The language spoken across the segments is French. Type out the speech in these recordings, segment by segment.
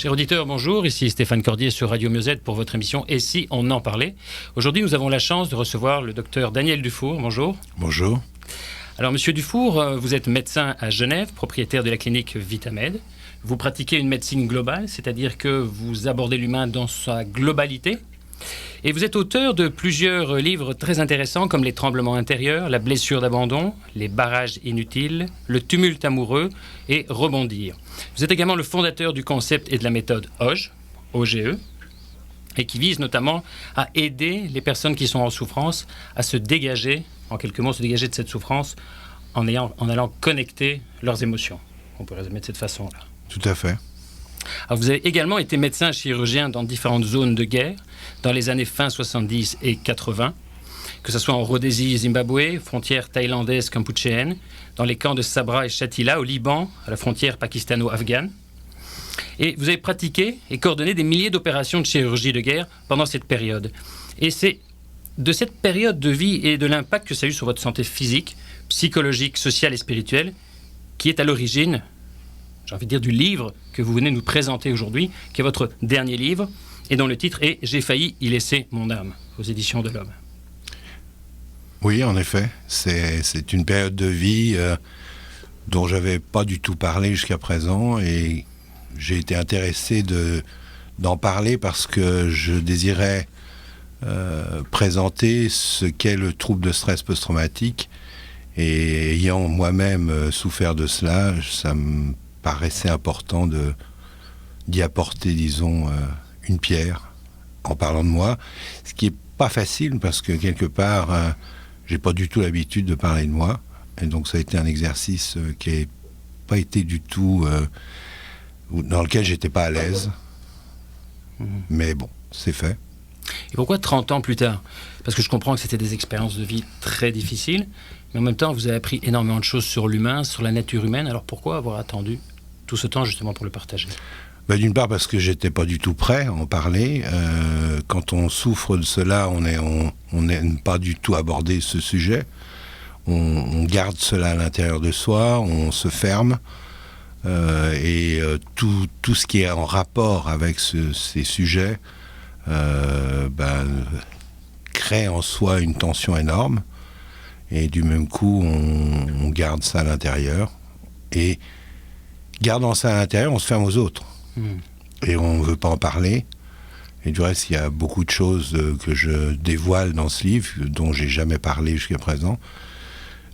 Chers auditeurs, bonjour, ici Stéphane Cordier sur Radio Mieux-Être pour votre émission « Et si on en parlait ?» Aujourd'hui, nous avons la chance de recevoir le docteur Daniel Dufour. Bonjour. Bonjour. Alors, monsieur Dufour, vous êtes médecin à Genève, propriétaire de la clinique Vitamed. Vous pratiquez une médecine globale, c'est-à-dire que vous abordez l'humain dans sa globalité. Et vous êtes auteur de plusieurs livres très intéressants comme Les tremblements intérieurs, La blessure d'abandon, Les barrages inutiles, Le tumulte amoureux et Rebondir. Vous êtes également le fondateur du concept et de la méthode OGE, OGE, et qui vise notamment à aider les personnes qui sont en souffrance à se dégager, en quelques mots, se dégager de cette souffrance en allant connecter leurs émotions. On peut résumer de cette façon-là. Tout à fait. Alors, vous avez également été médecin chirurgien dans différentes zones de guerre, dans les années fin 70 et 80, que ce soit en Rhodésie, Zimbabwe, frontière thaïlandaise campuchéenne, dans les camps de Sabra et Shatila, au Liban, à la frontière pakistano-afghane. Et vous avez pratiqué et coordonné des milliers d'opérations de chirurgie de guerre pendant cette période. Et c'est de cette période de vie et de l'impact que ça a eu sur votre santé physique, psychologique, sociale et spirituelle, qui est à l'origine, j'ai envie de dire, du livre que vous venez nous présenter aujourd'hui, qui est votre dernier livre, et dont le titre est « J'ai failli y laisser mon âme » aux éditions de l'Homme. Oui, en effet, c'est une période de vie dont je n'avais pas du tout parlé jusqu'à présent, et j'ai été intéressé d'en parler parce que je désirais présenter ce qu'est le trouble de stress post-traumatique, et ayant moi-même souffert de cela, ça me paraissait important d'y apporter, disons, une pierre en parlant de moi, ce qui n'est pas facile parce que quelque part, j'ai pas du tout l'habitude de parler de moi, et donc ça a été un exercice qui n'a pas été du tout, dans lequel j'étais pas à l'aise, mais bon, c'est fait. Et pourquoi 30 ans plus tard ? Parce que je comprends que c'était des expériences de vie très difficiles, mais en même temps, vous avez appris énormément de choses sur l'humain, sur la nature humaine, alors pourquoi avoir attendu tout ce temps justement pour le partager ? D'une part parce que j'étais pas du tout prêt à en parler. Quand on souffre de cela, on n'aime pas du tout aborder ce sujet. On garde cela à l'intérieur de soi, on se ferme. Tout ce qui est en rapport avec ces sujets crée en soi une tension énorme. Et du même coup, on garde ça à l'intérieur. Et gardant ça à l'intérieur, on se ferme aux autres. Et on ne veut pas en parler. Et du reste, il y a beaucoup de choses que je dévoile dans ce livre, dont j'ai jamais parlé jusqu'à présent.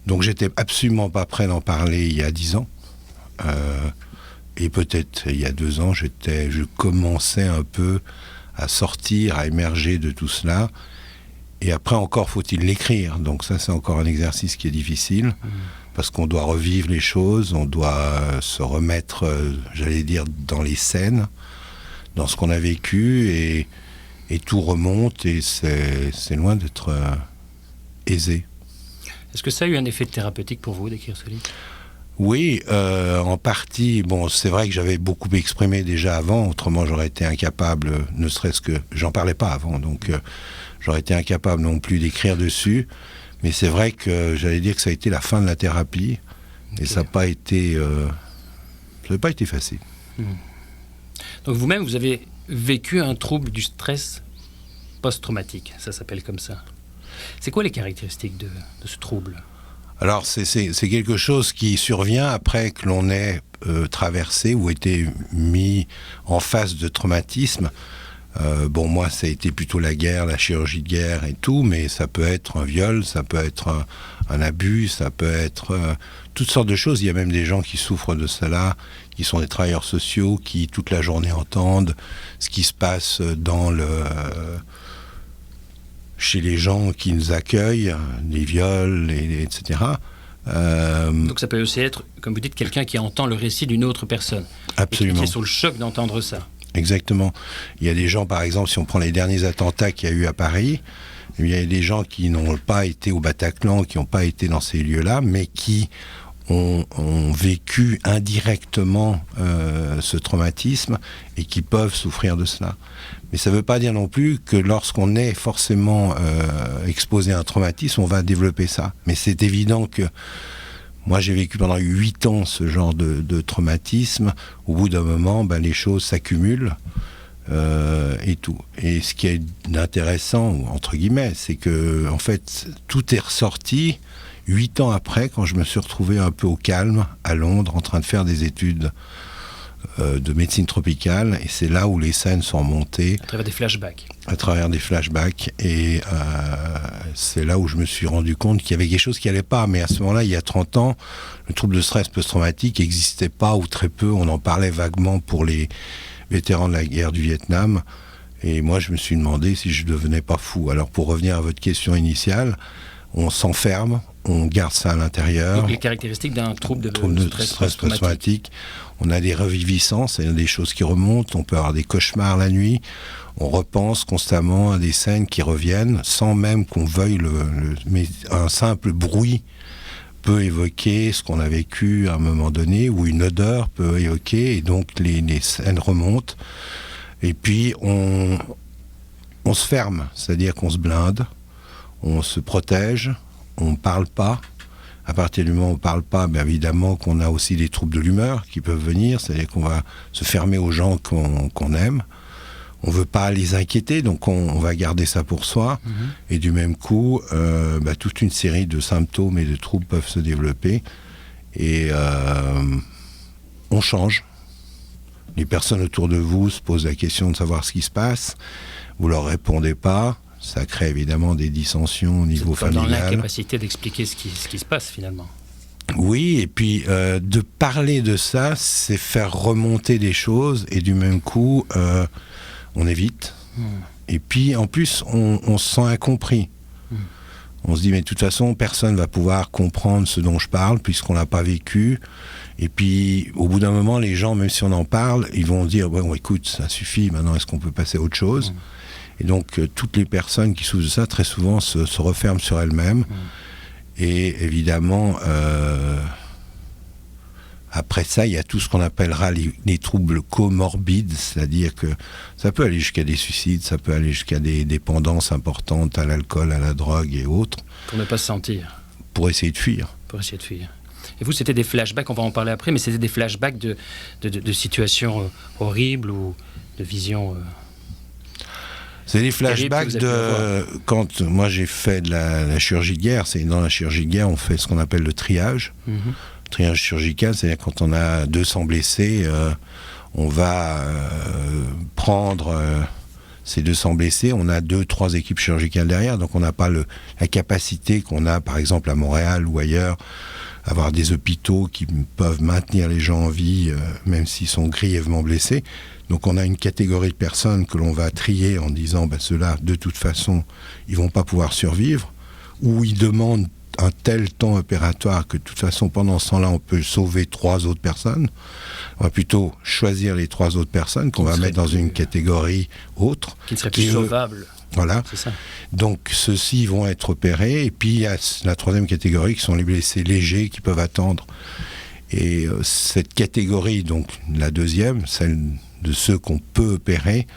Donc j'étais absolument pas prêt d'en parler il y a 10 ans. Et peut-être il y a 2 ans, je commençais un peu à sortir, à émerger de tout cela. Et après encore, faut-il l'écrire. Donc ça, c'est encore un exercice qui est difficile. Parce qu'on doit revivre les choses, on doit se remettre, j'allais dire, dans les scènes, dans ce qu'on a vécu, et tout remonte, et c'est loin d'être aisé. Est-ce que ça a eu un effet thérapeutique pour vous d'écrire ce livre ? Oui, en partie. Bon, c'est vrai que j'avais beaucoup exprimé déjà avant, autrement j'aurais été incapable, ne serait-ce que... J'en parlais pas avant, donc j'aurais été incapable non plus d'écrire dessus. Mais c'est vrai que j'allais dire que ça a été la fin de la thérapie, et ça n'a pas été facile. Donc vous-même, vous avez vécu un trouble du stress post-traumatique, ça s'appelle comme ça. C'est quoi les caractéristiques de ce trouble ? Alors c'est quelque chose qui survient après que l'on ait traversé ou été mis en face de traumatisme. Moi, ça a été plutôt la guerre, la chirurgie de guerre et tout, mais ça peut être un viol, ça peut être un abus, ça peut être toutes sortes de choses. Il y a même des gens qui souffrent de cela, qui sont des travailleurs sociaux, qui toute la journée entendent ce qui se passe chez les gens qui nous accueillent, des viols, etc. Donc ça peut aussi être, comme vous dites, quelqu'un qui entend le récit d'une autre personne. Absolument. Et qui est sur le choc d'entendre ça. Exactement. Il y a des gens, par exemple, si on prend les derniers attentats qu'il y a eu à Paris, il y a des gens qui n'ont pas été au Bataclan, qui n'ont pas été dans ces lieux-là, mais qui ont vécu indirectement ce traumatisme et qui peuvent souffrir de cela. Mais ça ne veut pas dire non plus que lorsqu'on est forcément exposé à un traumatisme, on va développer ça. Mais c'est évident que Moi, j'ai vécu pendant 8 ans ce genre de traumatisme. Au bout d'un moment, les choses s'accumulent et tout. Et ce qui est intéressant, entre guillemets, c'est que, en fait, tout est ressorti 8 ans après, quand je me suis retrouvé un peu au calme, à Londres, en train de faire des études de médecine tropicale. Et c'est là où les scènes sont montées. À travers des flashbacks. À travers des flashbacks. Et c'est là où je me suis rendu compte qu'il y avait quelque chose qui n'allait pas. Mais à ce moment-là, il y a 30 ans, le trouble de stress post-traumatique n'existait pas, ou très peu. On en parlait vaguement pour les vétérans de la guerre du Vietnam. Et moi, je me suis demandé si je ne devenais pas fou. Alors, pour revenir à votre question initiale, on s'enferme, on garde ça à l'intérieur. Donc, les caractéristiques d'un trouble de stress post-traumatique. On a des reviviscences, il y a des choses qui remontent, on peut avoir des cauchemars la nuit, on repense constamment à des scènes qui reviennent, sans même qu'on veuille mais un simple bruit peut évoquer ce qu'on a vécu à un moment donné, ou une odeur peut évoquer, et donc les scènes remontent. Et puis on se ferme, c'est-à-dire qu'on se blinde, on se protège, on ne parle pas. À partir du moment où on ne parle pas, bien évidemment qu'on a aussi des troubles de l'humeur qui peuvent venir, c'est-à-dire qu'on va se fermer aux gens qu'on aime. On ne veut pas les inquiéter, donc on va garder ça pour soi. Et du même coup, toute une série de symptômes et de troubles peuvent se développer. Et on change. Les personnes autour de vous se posent la question de savoir ce qui se passe. Vous ne leur répondez pas. Ça crée évidemment des dissensions au niveau familial. Dans l'incapacité d'expliquer ce qui se passe finalement. Oui, et puis de parler de ça, c'est faire remonter des choses, et du même coup, on évite. Et puis en plus, on se sent incompris. On se dit, mais de toute façon, personne ne va pouvoir comprendre ce dont je parle, puisqu'on ne l'a pas vécu. Et puis, au bout d'un moment, les gens, même si on en parle, ils vont dire, bon, écoute, ça suffit, maintenant, est-ce qu'on peut passer à autre chose ? Et donc, toutes les personnes qui souffrent de ça, très souvent, se referment sur elles-mêmes. Et évidemment, après ça, il y a tout ce qu'on appellera les troubles comorbides, c'est-à-dire que ça peut aller jusqu'à des suicides, ça peut aller jusqu'à des dépendances importantes à l'alcool, à la drogue et autres. Pour ne pas se sentir. Pour essayer de fuir. Et vous, c'était des flashbacks, on va en parler après, mais c'était des flashbacks de situations horribles ou de visions... C'est des flashbacks de... Quand moi j'ai fait de la chirurgie de guerre, c'est dans la chirurgie de guerre, on fait ce qu'on appelle le triage. Triage chirurgical, c'est-à-dire quand on a 200 blessés, on va prendre ces 200 blessés, on a 2-3 équipes chirurgicales derrière, donc on n'a pas la capacité qu'on a par exemple à Montréal ou ailleurs, avoir des hôpitaux qui peuvent maintenir les gens en vie, même s'ils sont grièvement blessés. Donc on a une catégorie de personnes que l'on va trier en disant ceux-là, de toute façon, ils ne vont pas pouvoir survivre, ou ils demandent un tel temps opératoire que de toute façon, pendant ce temps-là, on peut sauver 3 autres personnes. On va plutôt choisir les 3 autres personnes qu'on va mettre dans une catégorie autre. Qui ne seraient plus sauvables. Voilà. C'est ça. Donc ceux-ci vont être opérés, et puis il y a la 3e catégorie qui sont les blessés légers qui peuvent attendre. Et cette catégorie, donc la 2e, celle de ceux qu'on peut opérer,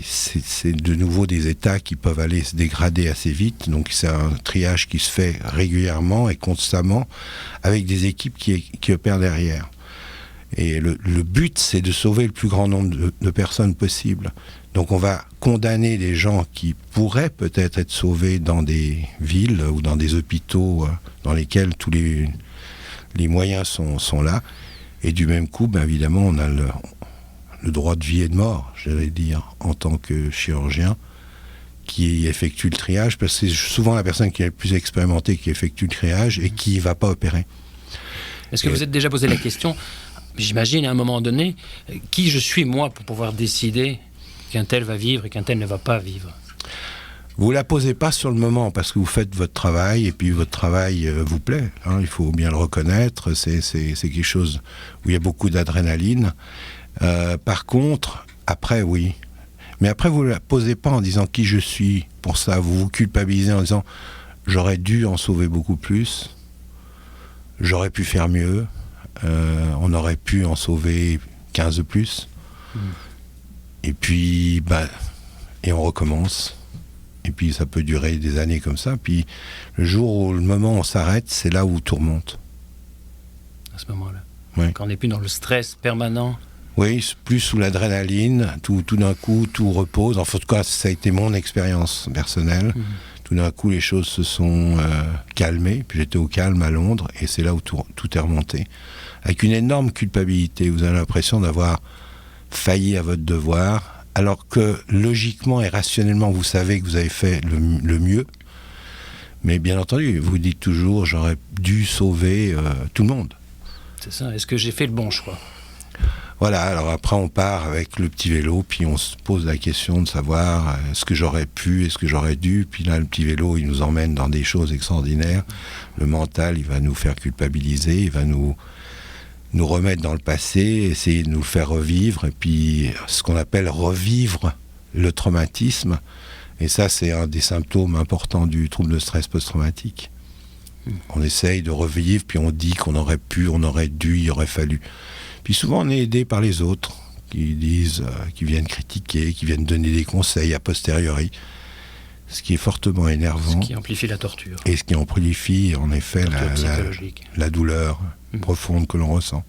c'est de nouveau des états qui peuvent aller se dégrader assez vite. Donc c'est un triage qui se fait régulièrement et constamment avec des équipes qui opèrent derrière. Et le but, c'est de sauver le plus grand nombre de personnes possible. Donc on va condamner des gens qui pourraient peut-être être sauvés dans des villes ou dans des hôpitaux dans lesquels tous les moyens sont là. Et du même coup, évidemment, on a le droit de vie et de mort, j'allais dire, en tant que chirurgien, qui effectue le triage, parce que c'est souvent la personne qui est la plus expérimentée qui effectue le triage et qui ne va pas opérer. Est-ce que vous êtes déjà posé la question, j'imagine à un moment donné, qui je suis moi pour pouvoir décider qu'un tel va vivre et qu'un tel ne va pas vivre ? Vous ne la posez pas sur le moment, parce que vous faites votre travail, et puis votre travail vous plaît. Il faut bien le reconnaître, c'est quelque chose où il y a beaucoup d'adrénaline. Par contre, après, oui. Mais après, vous ne la posez pas en disant qui je suis pour ça. Vous vous culpabilisez en disant j'aurais dû en sauver beaucoup plus, j'aurais pu faire mieux, on aurait pu en sauver 15 de plus. Et puis, et on recommence. Et puis, ça peut durer des années comme ça. Puis, le jour où le moment où on s'arrête, c'est là où tout remonte. à ce moment-là. Ouais. Quand on n'est plus dans le stress permanent. Oui, plus sous l'adrénaline, tout d'un coup, tout repose. En tout cas, ça a été mon expérience personnelle. Tout d'un coup, les choses se sont calmées. Puis j'étais au calme à Londres, et c'est là où tout est remonté. Avec une énorme culpabilité. Vous avez l'impression d'avoir failli à votre devoir, alors que logiquement et rationnellement, vous savez que vous avez fait le mieux. Mais bien entendu, vous dites toujours, j'aurais dû sauver tout le monde. C'est ça. Est-ce que j'ai fait le bon choix ? Voilà, alors après on part avec le petit vélo, puis on se pose la question de savoir est-ce que j'aurais pu, est-ce que j'aurais dû, puis là le petit vélo il nous emmène dans des choses extraordinaires. Le mental il va nous faire culpabiliser, il va nous remettre dans le passé, essayer de nous le faire revivre, et puis ce qu'on appelle revivre le traumatisme, et ça c'est un des symptômes importants du trouble de stress post-traumatique. On essaye de revivre, puis on dit qu'on aurait pu, on aurait dû, il aurait fallu. Puis souvent on est aidé par les autres, qui disent, qui viennent critiquer, qui viennent donner des conseils a posteriori, ce qui est fortement énervant. Ce qui amplifie la torture. Et ce qui amplifie en effet la douleur profonde que l'on ressent.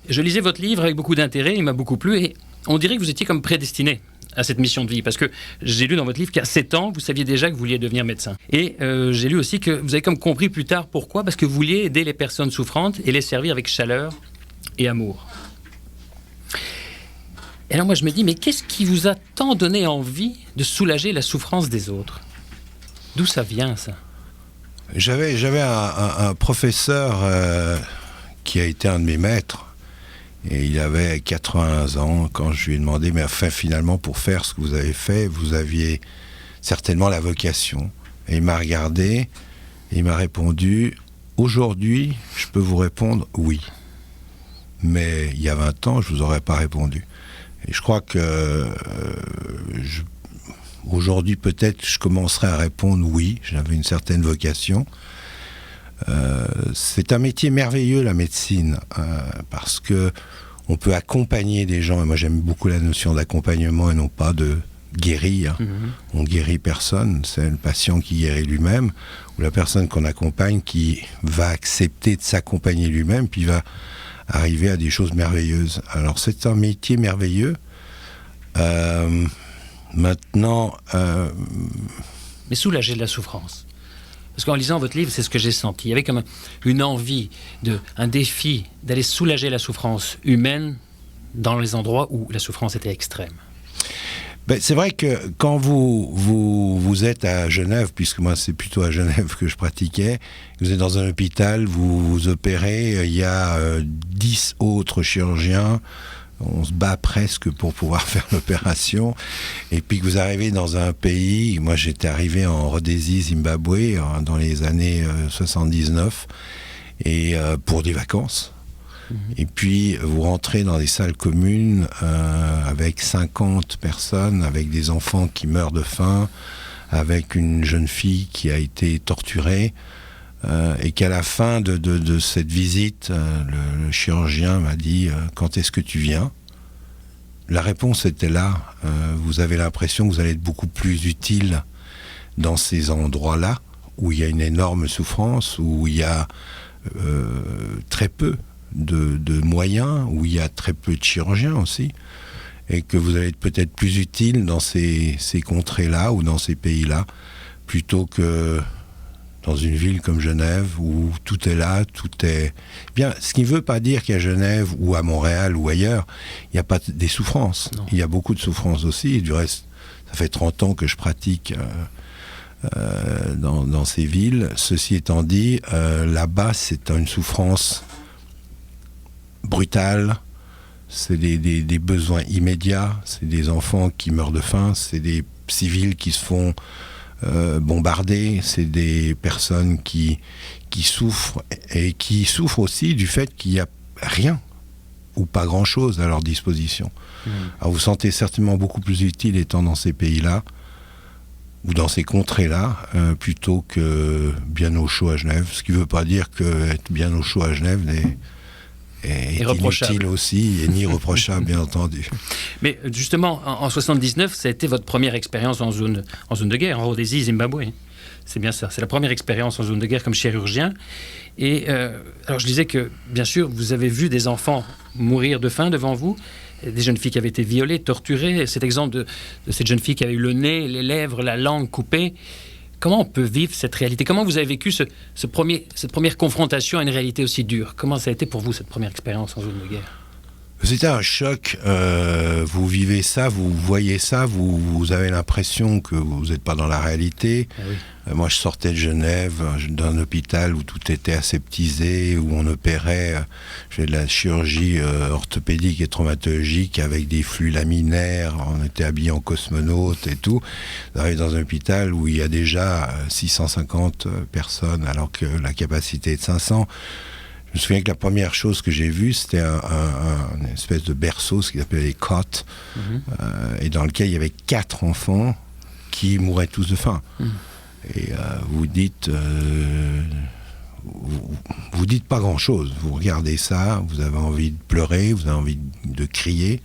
Je lisais votre livre avec beaucoup d'intérêt, il m'a beaucoup plu, et on dirait que vous étiez comme prédestiné à cette mission de vie, parce que j'ai lu dans votre livre qu'à 7 ans, vous saviez déjà que vous vouliez devenir médecin. Et j'ai lu aussi que vous avez comme compris plus tard pourquoi, parce que vous vouliez aider les personnes souffrantes et les servir avec chaleur et amour. Et alors moi je me dis, mais qu'est-ce qui vous a tant donné envie de soulager la souffrance des autres ? D'où ça vient, ça ? J'avais un professeur qui a été un de mes maîtres, et il avait 81 ans quand je lui ai demandé, mais enfin finalement pour faire ce que vous avez fait, vous aviez certainement la vocation. Et il m'a regardé, et il m'a répondu, aujourd'hui je peux vous répondre oui. Mais il y a 20 ans, je ne vous aurais pas répondu. Et je crois que aujourd'hui, peut-être, je commencerai à répondre oui, j'avais une certaine vocation. C'est un métier merveilleux, la médecine, parce que on peut accompagner des gens, et moi j'aime beaucoup la notion d'accompagnement et non pas de guérir. On guérit personne, c'est le patient qui guérit lui-même, ou la personne qu'on accompagne qui va accepter de s'accompagner lui-même, puis va arriver à des choses merveilleuses. Alors c'est un métier merveilleux. Maintenant... Mais soulager de la souffrance. Parce qu'en lisant votre livre, c'est ce que j'ai senti. Il y avait comme une envie, un défi d'aller soulager la souffrance humaine dans les endroits où la souffrance était extrême. Ben, c'est vrai que quand vous êtes à Genève, puisque moi c'est plutôt à Genève que je pratiquais, vous êtes dans un hôpital, vous opérez, il y a 10 autres chirurgiens, on se bat presque pour pouvoir faire l'opération, et puis que vous arrivez dans un pays, moi j'étais arrivé en Rhodésie, Zimbabwe, dans les années 79, et pour des vacances. Et puis vous rentrez dans des salles communes avec 50 personnes, avec des enfants qui meurent de faim, avec une jeune fille qui a été torturée, et qu'à la fin de cette visite, le chirurgien m'a dit « Quand est-ce que tu viens ?» La réponse était là. Vous avez l'impression que vous allez être beaucoup plus utile dans ces endroits-là, où il y a une énorme souffrance, où il y a très peu de moyens, où il y a très peu de chirurgiens aussi, et que vous allez être peut-être plus utile dans ces contrées-là ou dans ces pays-là, plutôt que dans une ville comme Genève où tout est là, tout est... Bien, ce qui ne veut pas dire qu'à Genève ou à Montréal ou ailleurs, il n'y a pas des souffrances. Non. Il y a beaucoup de souffrances aussi, et du reste, ça fait 30 ans que je pratique dans ces villes. Ceci étant dit, là-bas, c'est une souffrance brutale, c'est des besoins immédiats, c'est des enfants qui meurent de faim, c'est des civils qui se font bombarder, c'est des personnes qui souffrent, et qui souffrent aussi du fait qu'il n'y a rien ou pas grand-chose à leur disposition. Alors vous sentez certainement beaucoup plus utile étant dans ces pays-là ou dans ces contrées-là, plutôt que bien au chaud à Genève, ce qui ne veut pas dire que être bien au chaud à Genève est irréprochable. inutile aussi et ni reprochable, bien entendu. Mais justement, en 79, ça a été votre première expérience en zone de guerre, en Rhodésie, Zimbabwe. C'est bien ça, c'est la première expérience en zone de guerre comme chirurgien. Et alors je disais que, bien sûr, vous avez vu des enfants mourir de faim devant vous, des jeunes filles qui avaient été violées, torturées. Cet exemple de cette jeune fille qui a eu le nez, les lèvres, la langue coupée. Comment on peut vivre cette réalité? Comment vous avez vécu cette première confrontation à une réalité aussi dure? Comment ça a été pour vous, cette première expérience en zone de guerre? C'était un choc. Vous vivez ça, vous voyez ça, vous avez l'impression que vous n'êtes pas dans la réalité. Ah oui. Moi, je sortais de Genève, d'un hôpital où tout était aseptisé, où on opérait. Je faisais de la chirurgie orthopédique et traumatologique avec des flux laminaires. On était habillés en cosmonautes et tout. J'arrive dans un hôpital où il y a déjà 650 personnes, alors que la capacité est de 500. Je me souviens que la première chose que j'ai vue, c'était une espèce de berceau, ce qu'ils appelaient les cots, et dans lequel il y avait 4 enfants qui mouraient tous de faim. Et vous dites pas grand-chose. Vous regardez ça, vous avez envie de pleurer, vous avez envie de crier,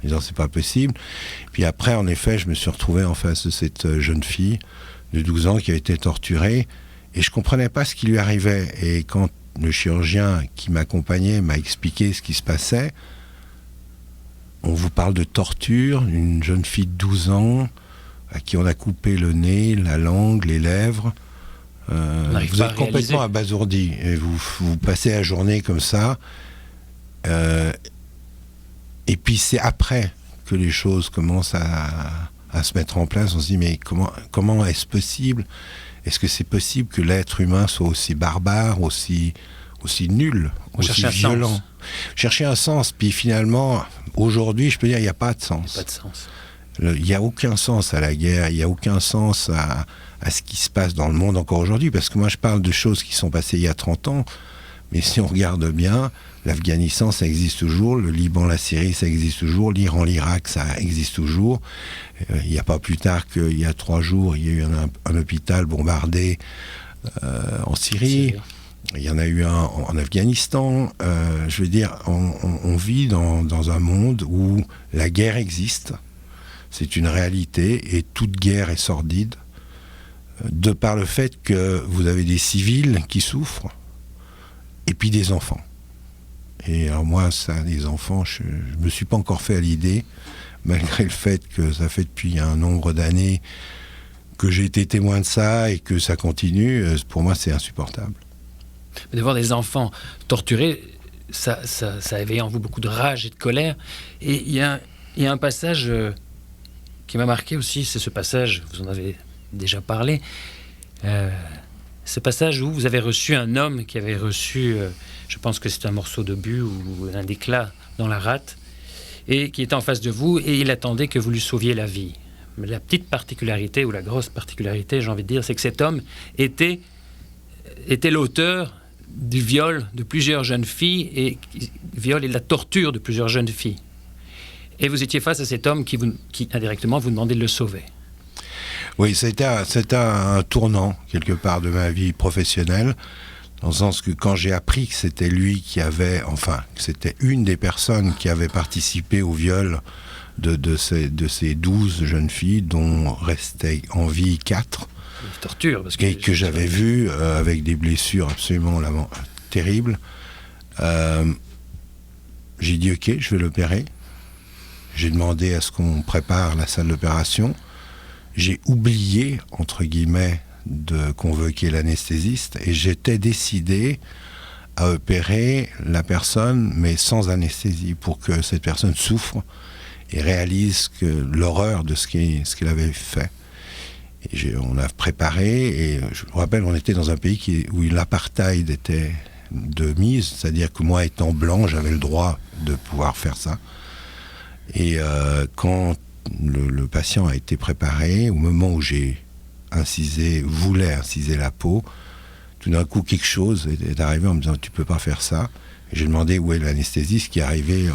en disant c'est pas possible. Puis après, en effet, je me suis retrouvé en face de cette jeune fille de 12 ans qui avait été torturée, et je comprenais pas ce qui lui arrivait. Et quand le chirurgien qui m'accompagnait m'a expliqué ce qui se passait, on vous parle de torture, une jeune fille de 12 ans à qui on a coupé le nez, la langue, les lèvres. Vous êtes complètement abasourdi et vous passez la journée comme ça. Et puis c'est après que les choses commencent à se mettre en place. On se dit mais comment est-ce possible? Est-ce que c'est possible que l'être humain soit aussi barbare, aussi nul, aussi violent? Chercher un sens. Puis finalement, aujourd'hui, je peux dire, il n'y a pas de sens. Il n'y a pas de sens. Il n'y a aucun sens à la guerre, il n'y a aucun sens à ce qui se passe dans le monde encore aujourd'hui. Parce que moi, je parle de choses qui sont passées il y a 30 ans. Mais si on regarde bien, l'Afghanistan, ça existe toujours. Le Liban, la Syrie, ça existe toujours. l'Iran, l'Irak, ça existe toujours. Il n'y a pas plus tard qu'il y a 3 jours, il y a eu un hôpital bombardé en Syrie. Il y en a eu un en Afghanistan. Je veux dire, on vit dans un monde où la guerre existe. C'est une réalité et toute guerre est sordide. De par le fait que vous avez des civils qui souffrent et puis des enfants. Et alors moi, ça, les enfants, je ne me suis pas encore fait à l'idée, malgré le fait que ça fait depuis un nombre d'années que j'ai été témoin de ça et que ça continue. Pour moi, c'est insupportable. Mais de voir des enfants torturés, ça éveille en vous beaucoup de rage et de colère. Et il y a un passage qui m'a marqué aussi, c'est ce passage, vous en avez déjà parlé, ce passage où vous avez reçu un homme qui avait reçu, je pense que c'est un morceau d'obus ou un éclat dans la rate, et qui était en face de vous, et il attendait que vous lui sauviez la vie. Mais la petite particularité, ou la grosse particularité, j'ai envie de dire, c'est que cet homme était l'auteur du viol de plusieurs jeunes filles, et viol et de la torture de plusieurs jeunes filles. Et vous étiez face à cet homme qui indirectement vous demandait de le sauver. Oui, c'était un tournant, quelque part, de ma vie professionnelle, dans le sens que quand j'ai appris que c'était lui qui avait, enfin, que c'était une des personnes qui avait participé au viol de ces 12 jeunes filles, dont restaient en vie 4, torture, parce que j'avais vu avec des blessures absolument terribles, j'ai dit ok, je vais l'opérer. J'ai demandé à ce qu'on prépare la salle d'opération. J'ai oublié, entre guillemets, de convoquer l'anesthésiste et j'étais décidé à opérer la personne, mais sans anesthésie, pour que cette personne souffre et réalise l'horreur de ce qu'elle avait fait. Et on a préparé, et je me rappelle, on était dans un pays où l'apartheid était de mise, c'est-à-dire que moi, étant blanc, j'avais le droit de pouvoir faire ça. Et quand le patient a été préparé, au moment où voulais inciser la peau, tout d'un coup quelque chose est arrivé en me disant tu peux pas faire ça. Et j'ai demandé où est l'anesthésiste, qui est arrivé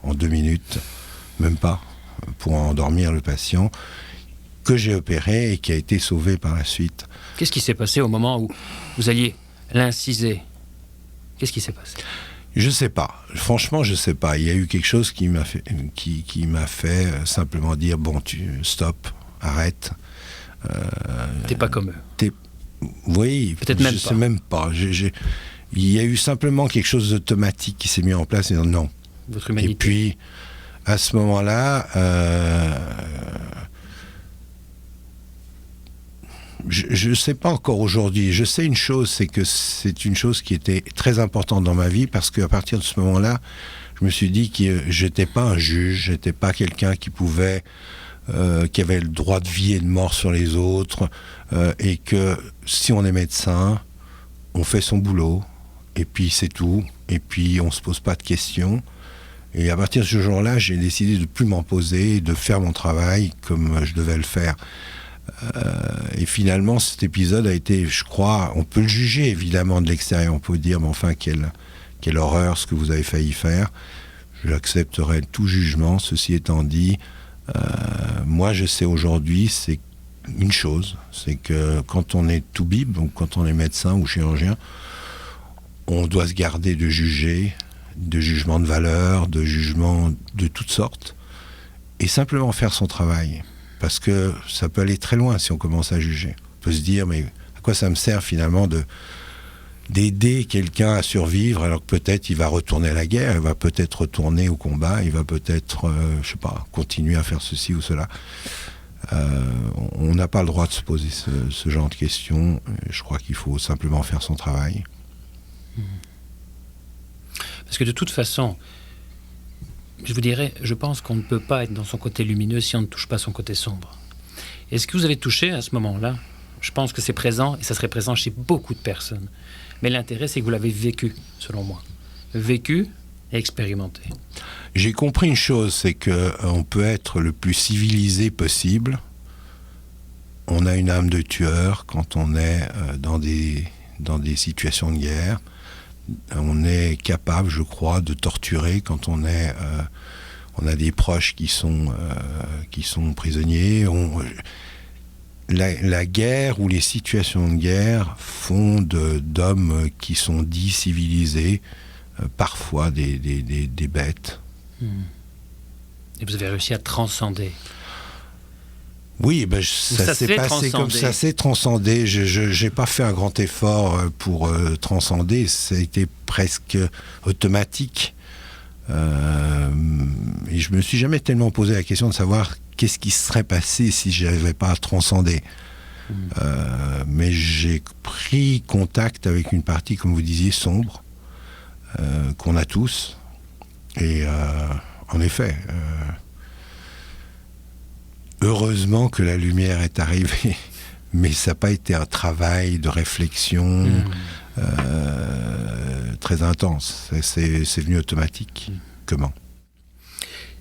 en 2 minutes, même pas, pour endormir le patient, que j'ai opéré et qui a été sauvé par la suite. Qu'est-ce qui s'est passé au moment où vous alliez l'inciser? Qu'est-ce qui s'est passé? Je sais pas. Franchement, je sais pas. Il y a eu quelque chose qui m'a fait simplement dire bon, stop, arrête. T'es pas comme eux. Oui, peut-être même je pas. sais même pas. Il y a eu simplement quelque chose d'automatique qui s'est mis en place et non. Votre humanité. Et puis, à ce moment-là, je ne sais pas encore aujourd'hui. Je sais une chose, c'est que c'est une chose qui était très importante dans ma vie parce qu'à partir de ce moment-là, je me suis dit que je n'étais pas un juge, je n'étais pas quelqu'un qui pouvait, qui avait le droit de vie et de mort sur les autres, et que si on est médecin, on fait son boulot, et puis c'est tout, et puis on ne se pose pas de questions. Et à partir de ce jour-là, j'ai décidé de ne plus m'en poser et de faire mon travail comme je devais le faire. Et finalement, cet épisode a été, je crois, on peut le juger évidemment de l'extérieur, on peut dire, mais enfin, quelle horreur ce que vous avez failli faire. J'accepterai tout jugement. Ceci étant dit, moi je sais aujourd'hui, c'est une chose, c'est que quand on est toubib, donc quand on est médecin ou chirurgien, on doit se garder de juger, de jugement de valeur, de jugement de toutes sortes, et simplement faire son travail. Parce que ça peut aller très loin si on commence à juger. On peut se dire, mais à quoi ça me sert finalement d'aider quelqu'un à survivre alors que peut-être il va retourner à la guerre, il va peut-être retourner au combat, il va peut-être, je sais pas, continuer à faire ceci ou cela. On n'a pas le droit de se poser ce genre de questions. Je crois qu'il faut simplement faire son travail. Parce que de toute façon, je vous dirais, je pense qu'on ne peut pas être dans son côté lumineux si on ne touche pas son côté sombre. Et ce que vous avez touché à ce moment-là, je pense que c'est présent, et ça serait présent chez beaucoup de personnes. Mais l'intérêt, c'est que vous l'avez vécu, selon moi. Vécu et expérimenté. J'ai compris une chose, c'est qu'on peut être le plus civilisé possible. On a une âme de tueur quand on est dans des situations de guerre. On est capable, je crois, de torturer quand on a des proches qui sont prisonniers. La guerre ou les situations de guerre font d'hommes qui sont dits civilisés parfois des bêtes. Et vous avez réussi à transcender. Oui, ben, ça s'est passé comme ça, s'est transcendé. Je n'ai pas fait un grand effort pour transcender, ça a été presque automatique. Et je me suis jamais tellement posé la question de savoir qu'est-ce qui serait passé si je n'avais pas transcendé. Mais j'ai pris contact avec une partie, comme vous disiez, sombre, qu'on a tous. Et en effet... heureusement que la lumière est arrivée, mais ça n'a pas été un travail de réflexion très intense. C'est venu automatique. Comment ?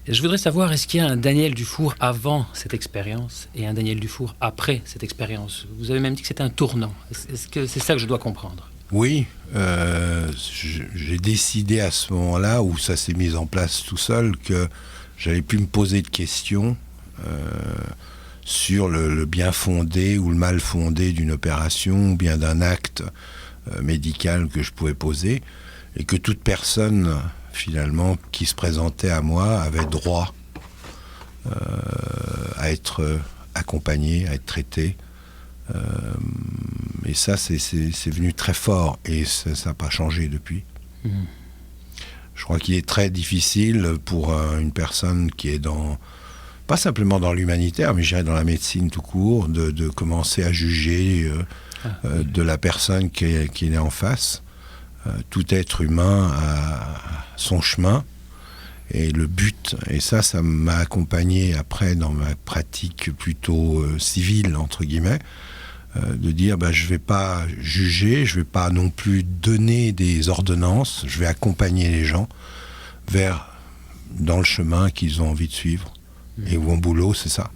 Je voudrais savoir, est-ce qu'il y a un Daniel Dufour avant cette expérience et un Daniel Dufour après cette expérience ? Vous avez même dit que c'était un tournant. Est-ce que c'est ça que je dois comprendre ? Oui, j'ai décidé à ce moment-là, où ça s'est mis en place tout seul, que j'allais plus me poser de questions sur le bien fondé ou le mal fondé d'une opération ou bien d'un acte médical que je pouvais poser, et que toute personne finalement qui se présentait à moi avait droit à être accompagnée, à être traitée. Et ça, c'est venu très fort, et ça n'a pas changé depuis. Je crois qu'il est très difficile pour une personne qui est pas simplement dans l'humanitaire, mais je dirais dans la médecine tout court, de commencer à juger de la personne qui est en face. Tout être humain a son chemin et le but, et ça m'a accompagné après dans ma pratique plutôt civile, entre guillemets, de dire je ne vais pas juger, je ne vais pas non plus donner des ordonnances, je vais accompagner les gens dans le chemin qu'ils ont envie de suivre. Et mon boulot, c'est ça.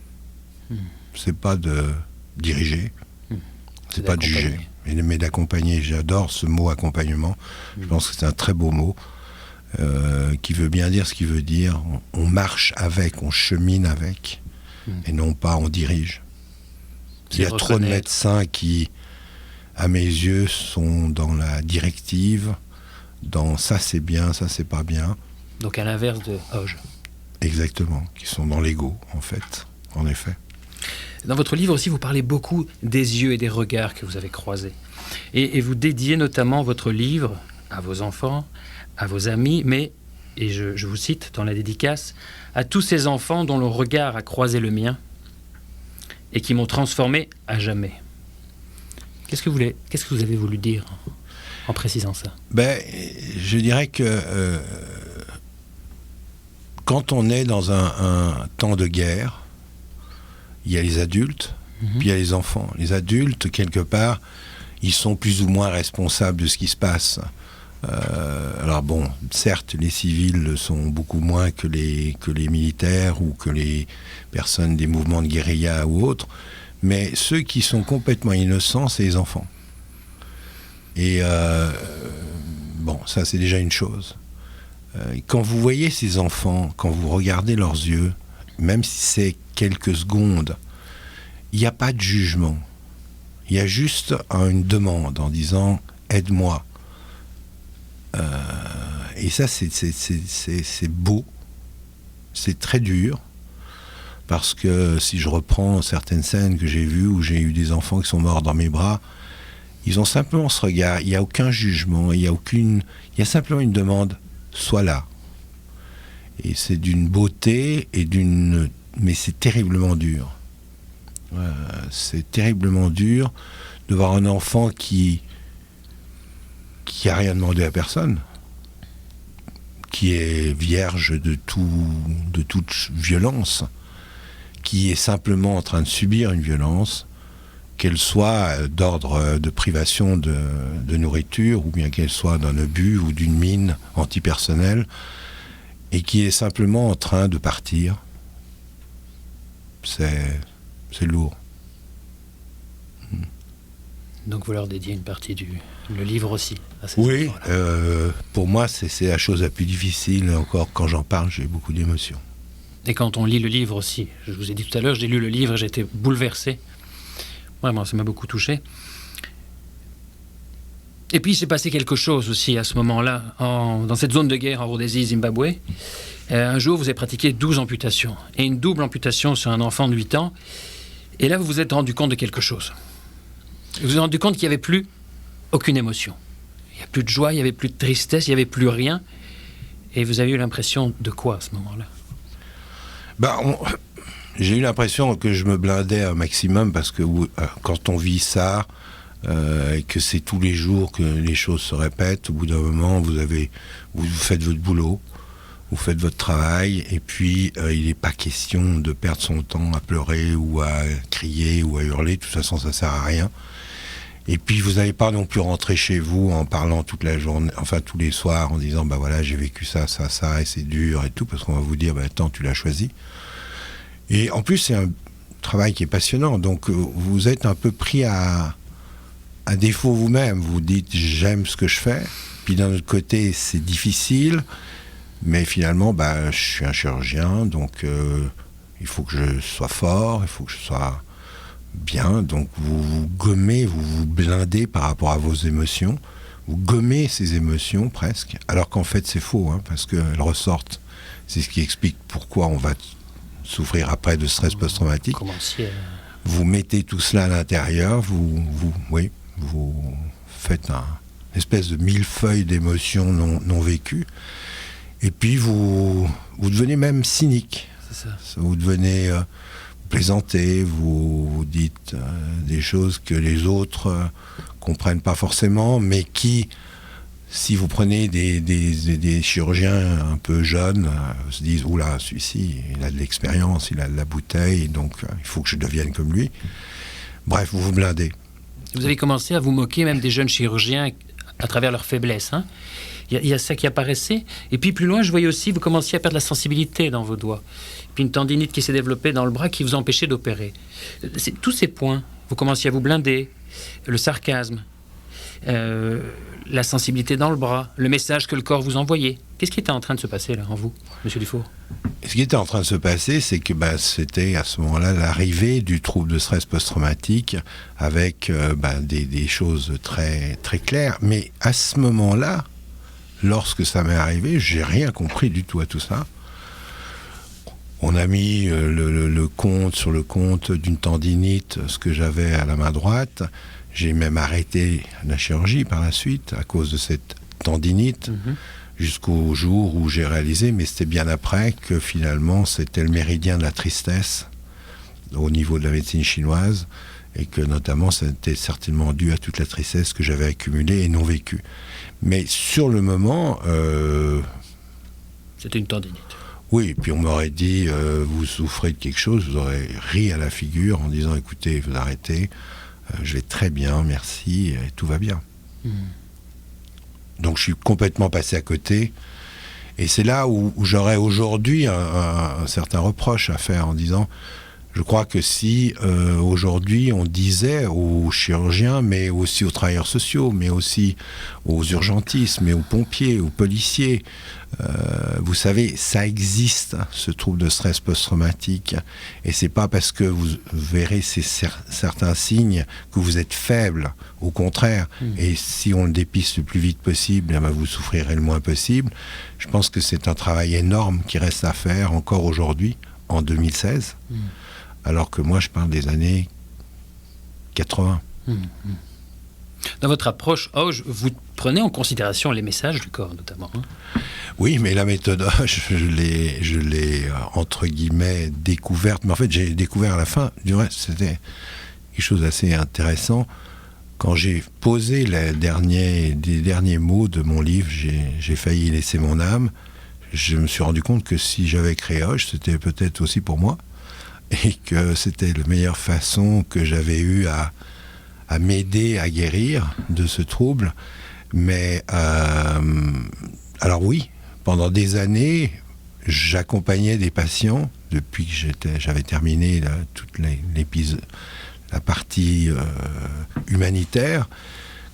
C'est pas de diriger, c'est pas de juger, mais d'accompagner. J'adore ce mot accompagnement. Je pense que c'est un très beau mot qui veut bien dire ce qu'il veut dire. On marche avec, on chemine avec, et non pas on dirige. Il y a trop de médecins qui, à mes yeux, sont dans la directive, dans ça c'est bien, ça c'est pas bien. Donc à l'inverse de Hoge. Exactement, qui sont dans l'ego, en fait, en effet. Dans votre livre aussi, vous parlez beaucoup des yeux et des regards que vous avez croisés. Et vous dédiez notamment votre livre à vos enfants, à vos amis, mais, et je vous cite dans la dédicace, à tous ces enfants dont le regard a croisé le mien et qui m'ont transformé à jamais. Qu'est-ce que vous avez voulu dire en précisant ça? Je dirais que quand on est dans un temps de guerre, il y a les adultes, puis il y a les enfants. Les adultes, quelque part, ils sont plus ou moins responsables de ce qui se passe. Alors bon, certes, les civils le sont beaucoup moins que les militaires ou que les personnes des mouvements de guérilla ou autres, mais ceux qui sont complètement innocents, c'est les enfants. Et bon, ça c'est déjà une chose. Quand vous voyez ces enfants, quand vous regardez leurs yeux, même si c'est quelques secondes, il n'y a pas de jugement. Il y a juste une demande en disant « aide-moi ». Et ça, c'est beau, c'est très dur, parce que si je reprends certaines scènes que j'ai vues, où j'ai eu des enfants qui sont morts dans mes bras, ils ont simplement ce regard, il n'y a aucun jugement, il y a simplement une demande, sois là. Et c'est d'une beauté, mais c'est terriblement dur. C'est terriblement dur de voir un enfant qui a rien demandé à personne, qui est vierge de toute violence, qui est simplement en train de subir une violence, qu'elle soit d'ordre de privation de nourriture, ou bien qu'elle soit d'un obus ou d'une mine antipersonnelle, et qui est simplement en train de partir. C'est lourd. Donc vous leur dédiez une partie le livre aussi. Oui, pour moi c'est la chose la plus difficile. Encore quand j'en parle, j'ai beaucoup d'émotions. Et quand on lit le livre aussi, je vous ai dit tout à l'heure, j'ai lu le livre, j'ai été bouleversé. Vraiment, ça m'a beaucoup touché. Et puis il s'est passé quelque chose aussi à ce moment-là, dans cette zone de guerre en Rhodésie, Zimbabwe. Un jour, vous avez pratiqué 12 amputations, et une double amputation sur un enfant de 8 ans. Et là, vous vous êtes rendu compte de quelque chose. Vous vous êtes rendu compte qu'il n'y avait plus aucune émotion. Il n'y a plus de joie, il n'y avait plus de tristesse, il n'y avait plus rien. Et vous avez eu l'impression de quoi à ce moment-là? J'ai eu l'impression que je me blindais un maximum, parce que quand on vit ça, et que c'est tous les jours que les choses se répètent, au bout d'un moment, vous faites votre boulot, vous faites votre travail, et puis il n'est pas question de perdre son temps à pleurer ou à crier ou à hurler. De toute façon, ça ne sert à rien. Et puis vous n'allez pas non plus rentrer chez vous en parlant toute la journée, enfin tous les soirs, en disant voilà, j'ai vécu ça, et c'est dur et tout, parce qu'on va vous dire attends, tu l'as choisi. Et en plus, c'est un travail qui est passionnant, donc vous êtes un peu pris à défaut vous-même. Vous dites j'aime ce que je fais, puis d'un autre côté c'est difficile, mais finalement je suis un chirurgien, donc il faut que je sois fort, il faut que je sois bien, donc vous vous gommez, vous vous blindez par rapport à vos émotions, vous gommez ces émotions presque, alors qu'en fait c'est faux, parce qu'elles ressortent. C'est ce qui explique pourquoi on va souffrir après de stress post-traumatique. Vous mettez tout cela à l'intérieur, vous faites une espèce de millefeuille d'émotions non vécues, et puis vous devenez même cynique. C'est ça. Vous devenez plaisanter, vous dites des choses que les autres comprennent pas forcément, mais qui, si vous prenez des chirurgiens un peu jeunes, se disent oula, celui-ci, il a de l'expérience, il a de la bouteille, donc il faut que je devienne comme lui. Bref, vous vous blindez. Vous avez commencé à vous moquer même des jeunes chirurgiens à travers leur faiblesse. Il y a ça qui apparaissait. Et puis plus loin, je voyais aussi, vous commenciez à perdre la sensibilité dans vos doigts. Puis une tendinite qui s'est développée dans le bras qui vous empêchait d'opérer. Tous ces points, vous commenciez à vous blinder. Le sarcasme, la sensibilité dans le bras, le message que le corps vous envoyait. Qu'est-ce qui était en train de se passer là en vous, Monsieur Dufour? Ce qui était en train de se passer, c'est que c'était à ce moment-là l'arrivée du trouble de stress post-traumatique avec des choses très, très claires. Mais à ce moment-là, lorsque ça m'est arrivé, j'ai rien compris du tout à tout ça. On a mis le compte sur le compte d'une tendinite, ce que j'avais à la main droite. J'ai même arrêté la chirurgie par la suite à cause de cette tendinite, jusqu'au jour où j'ai réalisé, mais c'était bien après, que finalement c'était le méridien de la tristesse au niveau de la médecine chinoise, et que notamment c'était certainement dû à toute la tristesse que j'avais accumulée et non vécue. Mais sur le moment... C'était une tendinite. Oui, puis on m'aurait dit, vous souffrez de quelque chose, vous aurez ri à la figure en disant, écoutez, vous arrêtez, je vais très bien, merci, et tout va bien. Donc je suis complètement passé à côté, et c'est là où j'aurais aujourd'hui un certain reproche à faire en disant, je crois que si aujourd'hui on disait aux chirurgiens, mais aussi aux travailleurs sociaux, mais aussi aux urgentistes, mais aux pompiers, aux policiers, vous savez, ça existe, ce trouble de stress post-traumatique, et c'est pas parce que vous verrez certains signes que vous êtes faible, au contraire, et si on le dépiste le plus vite possible, vous souffrirez le moins possible. Je pense que c'est un travail énorme qui reste à faire encore aujourd'hui, en 2016. Alors que moi, je parle des années 80. Dans votre approche Auge, vous prenez en considération les messages du corps, notamment. Oui, mais la méthode Auge, je l'ai entre guillemets découverte. Mais en fait, j'ai découvert à la fin. Du reste, c'était quelque chose d'assez intéressant. Quand j'ai posé les derniers mots de mon livre, j'ai failli laisser mon âme. Je me suis rendu compte que si j'avais créé Auge, c'était peut-être aussi pour moi. Et que c'était la meilleure façon que j'avais eue à m'aider à guérir de ce trouble. Mais, alors oui, pendant des années, j'accompagnais des patients, depuis que j'avais terminé toute la partie humanitaire.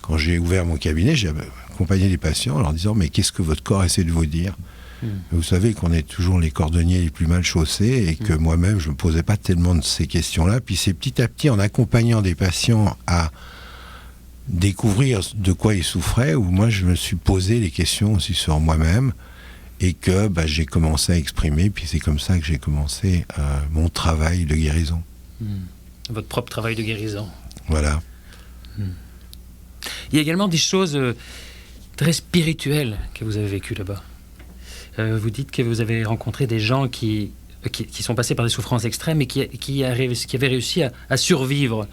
Quand j'ai ouvert mon cabinet, j'ai accompagné des patients en leur disant « Mais qu'est-ce que votre corps essaie de vous dire ?» Vous savez qu'on est toujours les cordonniers les plus mal chaussés, et que moi-même, je ne me posais pas tellement de ces questions-là. Puis c'est petit à petit, en accompagnant des patients à découvrir de quoi ils souffraient, où moi, je me suis posé des questions aussi sur moi-même, et que j'ai commencé à exprimer. Puis c'est comme ça que j'ai commencé mon travail de guérison. Votre propre travail de guérison. Voilà. Il y a également des choses très spirituelles que vous avez vécues là-bas. Vous dites que vous avez rencontré des gens qui sont passés par des souffrances extrêmes et qui avaient réussi à survivre.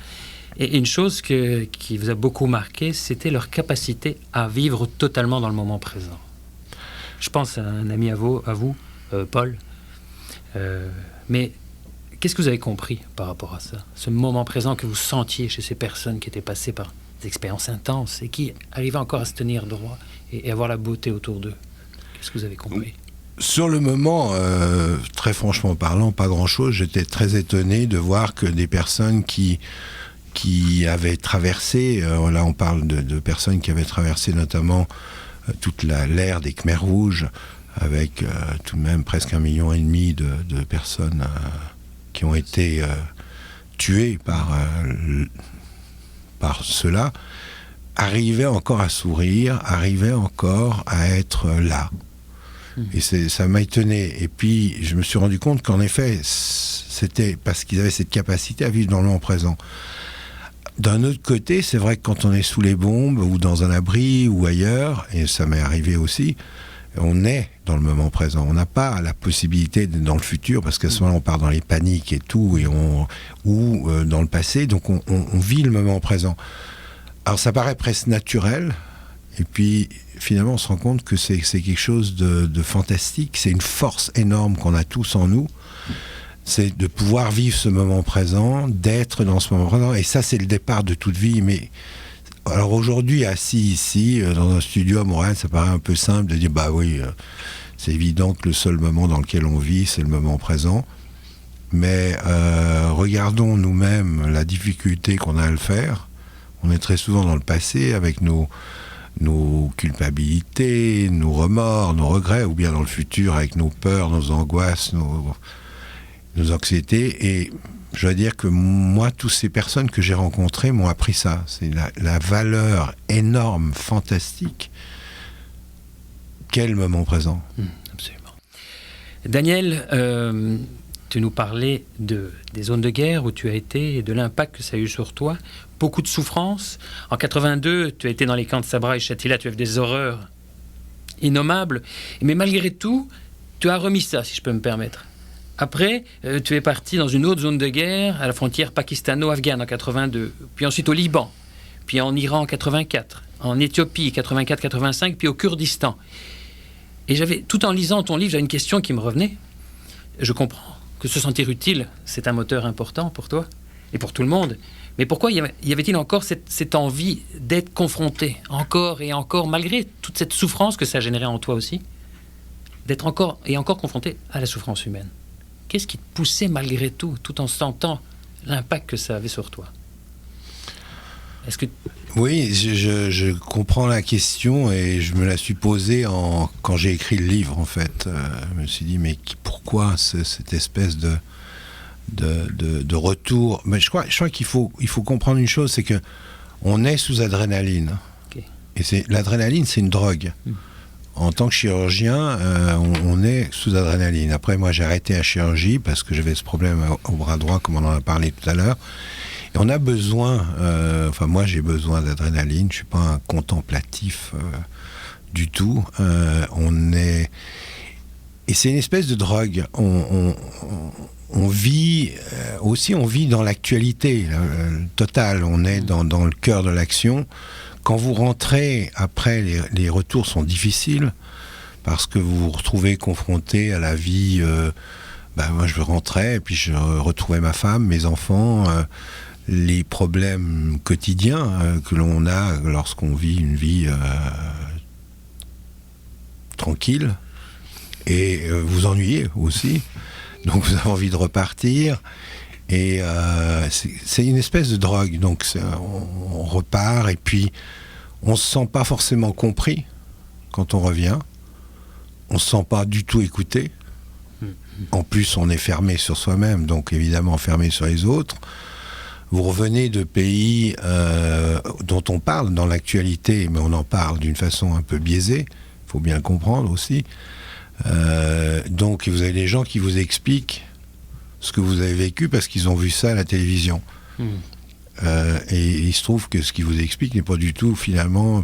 Et une chose qui vous a beaucoup marqué, c'était leur capacité à vivre totalement dans le moment présent. Je pense à un ami à vous, Paul. Mais qu'est-ce que vous avez compris par rapport à ça? Ce moment présent que vous sentiez chez ces personnes qui étaient passées par des expériences intenses et qui arrivaient encore à se tenir droit et à voir la beauté autour d'eux. Qu'est-ce que vous avez compris? Sur le moment, très franchement parlant, pas grand-chose. J'étais très étonné de voir que des personnes qui avaient traversé, là on parle de personnes qui avaient traversé notamment toute l'ère des Khmers rouges, avec tout de même presque 1,5 million de personnes qui ont été tuées par cela, arrivaient encore à sourire, arrivaient encore à être là. Et ça m'a étonné. Et puis, je me suis rendu compte qu'en effet, c'était parce qu'ils avaient cette capacité à vivre dans le moment présent. D'un autre côté, c'est vrai que quand on est sous les bombes, ou dans un abri, ou ailleurs, et ça m'est arrivé aussi, on est dans le moment présent. On n'a pas la possibilité d'être dans le futur, parce qu'à ce moment-là, on part dans les paniques et tout, ou dans le passé, donc on vit le moment présent. Alors ça paraît presque naturel, et puis finalement on se rend compte que c'est quelque chose de fantastique, c'est une force énorme qu'on a tous en nous, c'est de pouvoir vivre ce moment présent, d'être dans ce moment présent, et ça c'est le départ de toute vie. Mais alors aujourd'hui, assis ici, dans un studio à Montréal, ça paraît un peu simple de dire bah oui, c'est évident que le seul moment dans lequel on vit, c'est le moment présent. Mais regardons nous-mêmes la difficulté qu'on a à le faire. On est très souvent dans le passé avec nos culpabilités, nos remords, nos regrets, ou bien dans le futur avec nos peurs, nos angoisses, nos anxiétés. Et je dois dire que moi, toutes ces personnes que j'ai rencontrées m'ont appris ça. C'est la valeur énorme, fantastique qu'est le moment présent. Absolument. Daniel, tu nous parlais des zones de guerre où tu as été et de l'impact que ça a eu sur toi. Beaucoup de souffrance. En 82, tu as été dans les camps de Sabra et Shatila, tu as vu des horreurs innommables. Mais malgré tout, tu as remis ça, si je peux me permettre. Après, tu es parti dans une autre zone de guerre, à la frontière pakistano-afghane en 82, puis ensuite au Liban, puis en Iran en 84, en Éthiopie 84-85, puis au Kurdistan. Et tout en lisant ton livre, j'avais une question qui me revenait. Je comprends que se sentir utile, c'est un moteur important pour toi et pour tout le monde. Mais pourquoi y avait-il encore cette envie d'être confronté, encore et encore, malgré toute cette souffrance que ça générait en toi aussi, d'être encore et encore confronté à la souffrance humaine? Qu'est-ce qui te poussait malgré tout en sentant l'impact que ça avait sur toi? Est-ce que... Oui, je comprends la question et je me la suis posée quand j'ai écrit le livre, en fait. Je me suis dit, mais pourquoi cette espèce de retour? Mais je crois qu'il faut comprendre une chose, c'est que on est sous adrénaline. Okay. Et l'adrénaline, c'est une drogue. En tant que chirurgien, on est sous adrénaline. Après, moi, j'ai arrêté la chirurgie parce que j'avais ce problème au bras droit, comme on en a parlé tout à l'heure. Et on a besoin, moi, j'ai besoin d'adrénaline. Je ne suis pas un contemplatif du tout. Et c'est une espèce de drogue. On vit dans l'actualité totale. On est dans le cœur de l'action. Quand vous rentrez, après, les retours sont difficiles parce que vous vous retrouvez confronté à la vie. Moi, je rentrais et puis je retrouvais ma femme, mes enfants, les problèmes quotidiens que l'on a lorsqu'on vit une vie tranquille. Et vous ennuyez aussi. Donc, vous avez envie de repartir. Et c'est une espèce de drogue, donc on repart et puis on se sent pas forcément compris quand on revient, on se sent pas du tout écouté, en plus on est fermé sur soi-même, donc évidemment fermé sur les autres. Vous revenez de pays dont on parle dans l'actualité, mais on en parle d'une façon un peu biaisée, il faut bien le comprendre aussi. Donc vous avez des gens qui vous expliquent ce que vous avez vécu parce qu'ils ont vu ça à la télévision. Et il se trouve que ce qu'ils vous expliquent n'est pas du tout finalement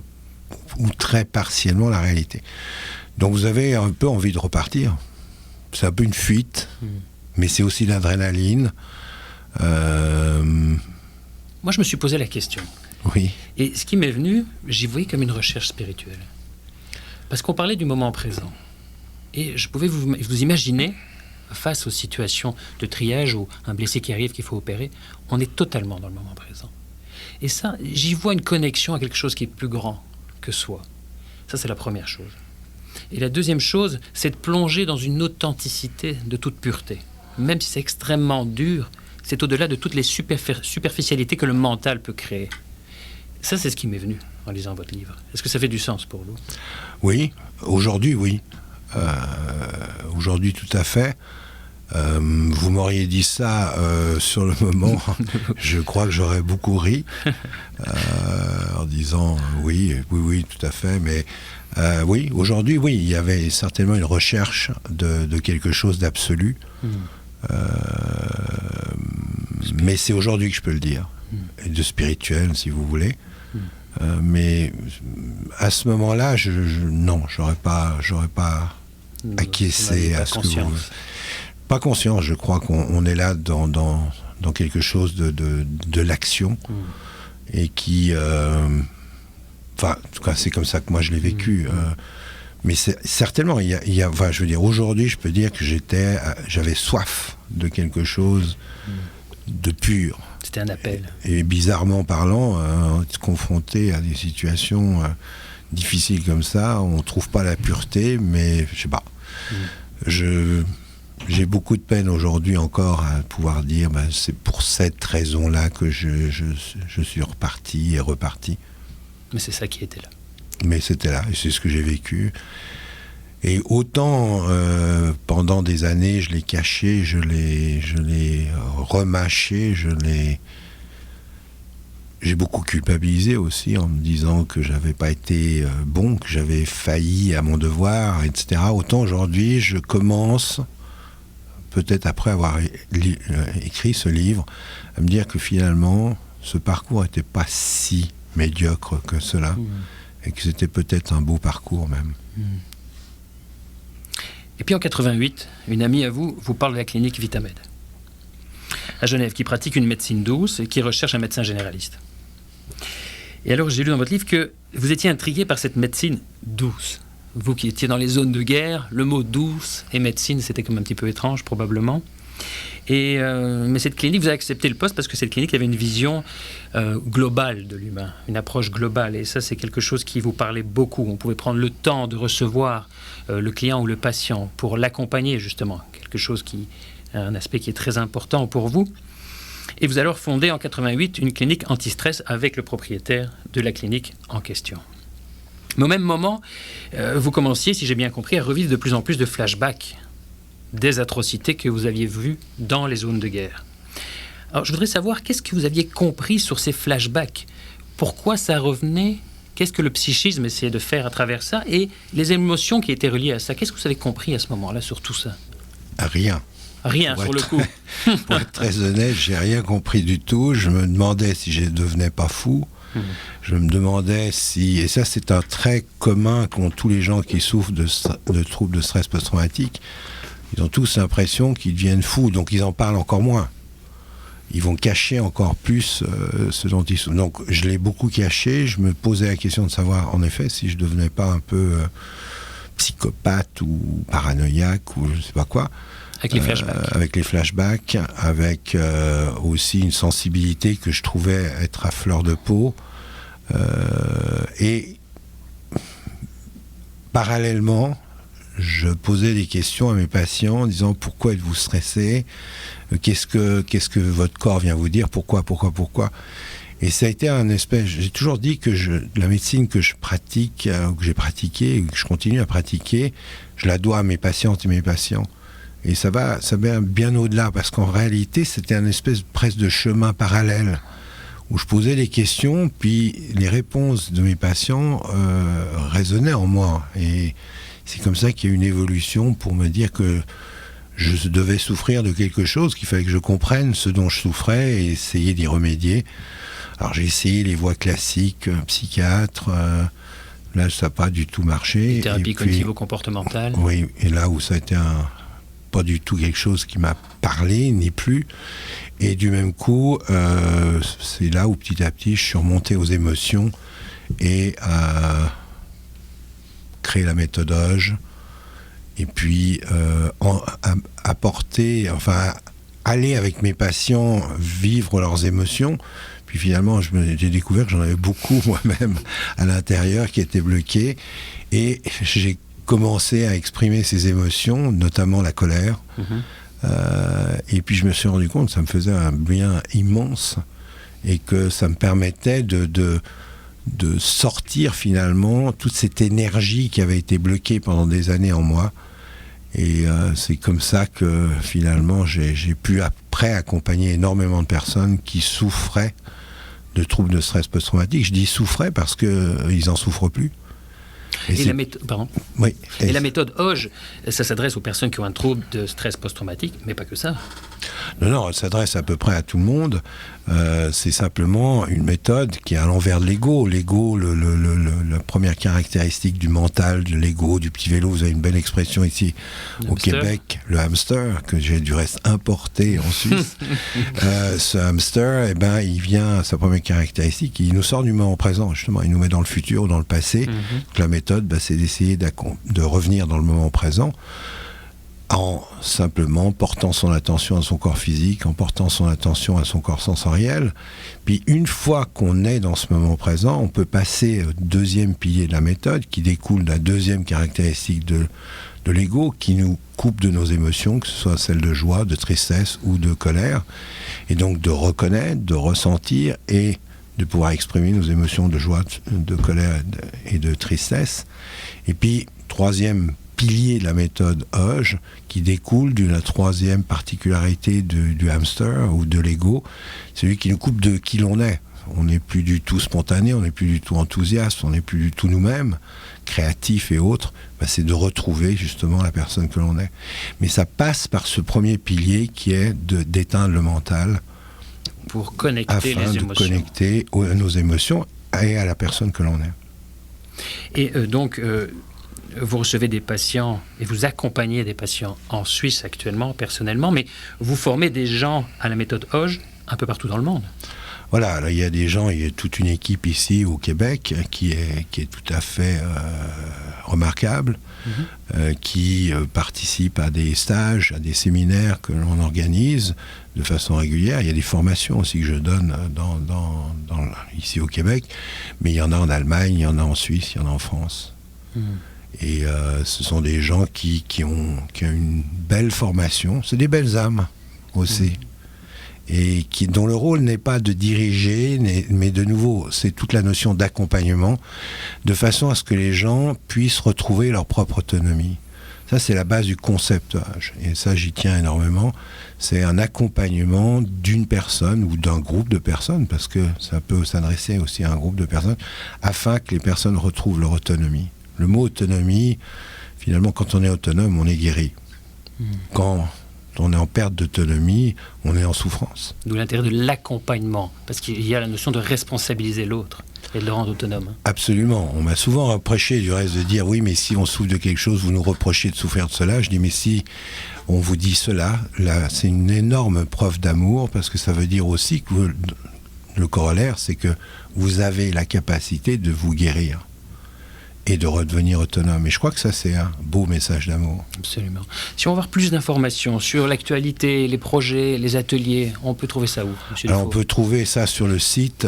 ou très partiellement la réalité. Donc vous avez un peu envie de repartir. C'est un peu une fuite, mais c'est aussi l'adrénaline. Moi je me suis posé la question. Oui. Et ce qui m'est venu, j'y voyais comme une recherche spirituelle. Parce qu'on parlait du moment présent. Et je pouvais vous imaginer face aux situations de triage ou un blessé qui arrive qu'il faut opérer, on est totalement dans le moment présent. Et ça, j'y vois une connexion à quelque chose qui est plus grand que soi. Ça, c'est la première chose. Et la deuxième chose, c'est de plonger dans une authenticité de toute pureté. Même si c'est extrêmement dur, c'est au-delà de toutes les superficialités que le mental peut créer. Ça, c'est ce qui m'est venu en lisant votre livre. Est-ce que ça fait du sens pour vous? Oui, aujourd'hui, oui. Aujourd'hui, tout à fait. Vous m'auriez dit ça sur le moment, je crois que j'aurais beaucoup ri en disant oui, tout à fait. Mais oui, aujourd'hui, oui, il y avait certainement une recherche de quelque chose d'absolu. Mais c'est aujourd'hui que je peux le dire, et de spirituel, si vous voulez. Mais à ce moment-là, non, j'aurais pas acquiescé à ce que vous... Pas conscience, je crois qu'on est là dans quelque chose de l'action et qui... en tout cas, c'est comme ça que moi je l'ai vécu. Mais certainement, je veux dire, aujourd'hui, je peux dire que j'avais soif de quelque chose de pur. C'était un appel. Et bizarrement parlant, être confronté à des situations difficiles comme ça, on ne trouve pas la pureté, mais je sais pas. J'ai beaucoup de peine aujourd'hui encore à pouvoir dire c'est pour cette raison-là que je suis reparti et reparti. Mais c'est ça qui était là. Mais c'était là, et c'est ce que j'ai vécu. Et autant pendant des années, je l'ai caché, je l'ai remâché, je l'ai j'ai beaucoup culpabilisé aussi en me disant que j'avais pas été bon, que j'avais failli à mon devoir, etc. Autant aujourd'hui, je commence, peut-être après avoir écrit ce livre, à me dire que finalement, ce parcours n'était pas si médiocre que cela, et que c'était peut-être un beau parcours même. Et puis en 88, une amie à vous parle de la clinique Vitamed, à Genève, qui pratique une médecine douce et qui recherche un médecin généraliste. Et alors, j'ai lu dans votre livre que vous étiez intrigué par cette médecine douce. Vous qui étiez dans les zones de guerre, le mot douce et médecine, c'était comme un petit peu étrange, probablement. Mais cette clinique, vous avez accepté le poste parce que cette clinique avait une vision globale de l'humain, une approche globale. Et ça, c'est quelque chose qui vous parlait beaucoup. On pouvait prendre le temps de recevoir le client ou le patient pour l'accompagner, justement. Quelque chose un aspect qui est très important pour vous. Et vous allez alors fonder en 88 une clinique anti-stress avec le propriétaire de la clinique en question. Mais au même moment, vous commenciez, si j'ai bien compris, à revivre de plus en plus de flashbacks des atrocités que vous aviez vues dans les zones de guerre. Alors, je voudrais savoir, qu'est-ce que vous aviez compris sur ces flashbacks? Pourquoi ça revenait? Qu'est-ce que le psychisme essayait de faire à travers ça? Et les émotions qui étaient reliées à ça, qu'est-ce que vous avez compris à ce moment-là sur tout ça? Rien. Rien, sur le coup. Pour être très honnête, j'ai rien compris du tout. Je me demandais si je ne devenais pas fou. Je me demandais si... Et ça, c'est un trait commun qu'ont tous les gens qui souffrent de troubles de stress post-traumatique. Ils ont tous l'impression qu'ils deviennent fous, donc ils en parlent encore moins. Ils vont cacher encore plus ce dont ils souffrent. Donc, je l'ai beaucoup caché. Je me posais la question de savoir, en effet, si je ne devenais pas un peu psychopathe ou paranoïaque ou je ne sais pas quoi. Avec les flashbacks. Avec les flashbacks, avec aussi une sensibilité que je trouvais être à fleur de peau. Et parallèlement, je posais des questions à mes patients en disant pourquoi êtes-vous stressé, qu'est-ce que votre corps vient vous dire, pourquoi. Et ça a été un espèce... J'ai toujours dit que la médecine que je pratique, que j'ai pratiquée, et que je continue à pratiquer, je la dois à mes patientes et mes patients. Et ça va bien au-delà, parce qu'en réalité, c'était un espèce presque de chemin parallèle, où je posais des questions, puis les réponses de mes patients résonnaient en moi. Et c'est comme ça qu'il y a eu une évolution pour me dire que je devais souffrir de quelque chose, qu'il fallait que je comprenne ce dont je souffrais et essayer d'y remédier. Alors j'ai essayé les voies classiques, psychiatre, là ça n'a pas du tout marché. Les thérapies cognitivo-comportementales. Oui, et là où ça a été pas du tout quelque chose qui m'a parlé, ni plus. Et du même coup, c'est là où petit à petit je suis remonté aux émotions et à créer la méthode Hoge. Et puis aller avec mes patients, vivre leurs émotions. Puis finalement, j'ai découvert que j'en avais beaucoup moi-même à l'intérieur qui étaient bloqués. Et j'ai commencé à exprimer ces émotions, notamment la colère. Et puis je me suis rendu compte que ça me faisait un bien immense et que ça me permettait de sortir finalement toute cette énergie qui avait été bloquée pendant des années en moi. Et c'est comme ça que finalement j'ai pu après accompagner énormément de personnes qui souffraient de troubles de stress post-traumatique. Je dis souffraient parce qu'ils n'en souffrent plus. Et la méthode, pardon. Oui. Et la méthode Hoge, ça s'adresse aux personnes qui ont un trouble de stress post-traumatique, mais pas que ça. Non, elle s'adresse à peu près à tout le monde. C'est simplement une méthode qui est à l'envers de l'ego. L'ego, la première caractéristique du mental, de l'ego, du petit vélo, vous avez une belle expression ici au Québec, le hamster, que j'ai du reste importé en Suisse. Ce hamster, il vient, sa première caractéristique, il nous sort du moment présent, justement. Il nous met dans le futur ou dans le passé. Donc, la méthode, c'est d'essayer de revenir dans le moment présent, en simplement portant son attention à son corps physique, en portant son attention à son corps sensoriel. Puis une fois qu'on est dans ce moment présent, on peut passer au deuxième pilier de la méthode, qui découle de la deuxième caractéristique de l'ego, qui nous coupe de nos émotions, que ce soit celles de joie, de tristesse ou de colère. Et donc de reconnaître, de ressentir et de pouvoir exprimer nos émotions de joie, de colère et de tristesse. Et puis, troisième pilier de la méthode Hoge, qui découle de la troisième particularité du hamster ou de l'ego, celui qui nous coupe de qui l'on est. On n'est plus du tout spontané, on n'est plus du tout enthousiaste, on n'est plus du tout nous-mêmes, créatifs et autres. C'est de retrouver justement la personne que l'on est. Mais ça passe par ce premier pilier qui est d'éteindre le mental pour connecter afin les de émotions. connecter à nos émotions et à la personne que l'on est. Et donc, vous recevez des patients et vous accompagnez des patients en Suisse actuellement, personnellement, mais vous formez des gens à la méthode Hoge un peu partout dans le monde. Voilà, là, il y a des gens, il y a toute une équipe ici au Québec qui est tout à fait remarquable, qui participe à des stages, à des séminaires que l'on organise de façon régulière. Il y a des formations aussi que je donne ici au Québec, mais il y en a en Allemagne, il y en a en Suisse, il y en a en France. Et ce sont des gens qui ont une belle formation. C'est des belles âmes aussi. Et dont le rôle n'est pas de diriger, mais de nouveau, c'est toute la notion d'accompagnement, de façon à ce que les gens puissent retrouver leur propre autonomie. Ça, c'est la base du concept Hoge. Et ça, j'y tiens énormément. C'est un accompagnement d'une personne ou d'un groupe de personnes, parce que ça peut s'adresser aussi à un groupe de personnes, afin que les personnes retrouvent leur autonomie. Le mot autonomie, finalement, quand on est autonome, on est guéri. Quand on est en perte d'autonomie, on est en souffrance. D'où l'intérêt de l'accompagnement, parce qu'il y a la notion de responsabiliser l'autre et de le rendre autonome. Absolument. On m'a souvent reproché du reste de dire, oui, mais si on souffre de quelque chose, vous nous reprochez de souffrir de cela. Je dis, mais si on vous dit cela, là, c'est une énorme preuve d'amour, parce que ça veut dire aussi que le corollaire, c'est que vous avez la capacité de vous guérir et de redevenir autonome. Et je crois que ça, c'est un beau message d'amour. Absolument. Si on veut avoir plus d'informations sur l'actualité, les projets, les ateliers, on peut trouver ça où, monsieur Alors, Dufault? on peut trouver ça sur le site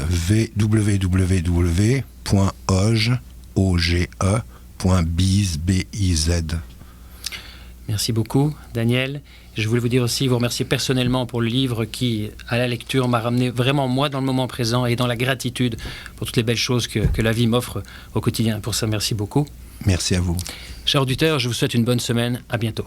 www.oge.biz. Merci beaucoup, Daniel. Je voulais vous dire aussi, vous remercier personnellement pour le livre qui, à la lecture, m'a ramené vraiment moi dans le moment présent et dans la gratitude pour toutes les belles choses que la vie m'offre au quotidien. Pour ça, merci beaucoup. Merci à vous. Chers auditeurs, je vous souhaite une bonne semaine. À bientôt.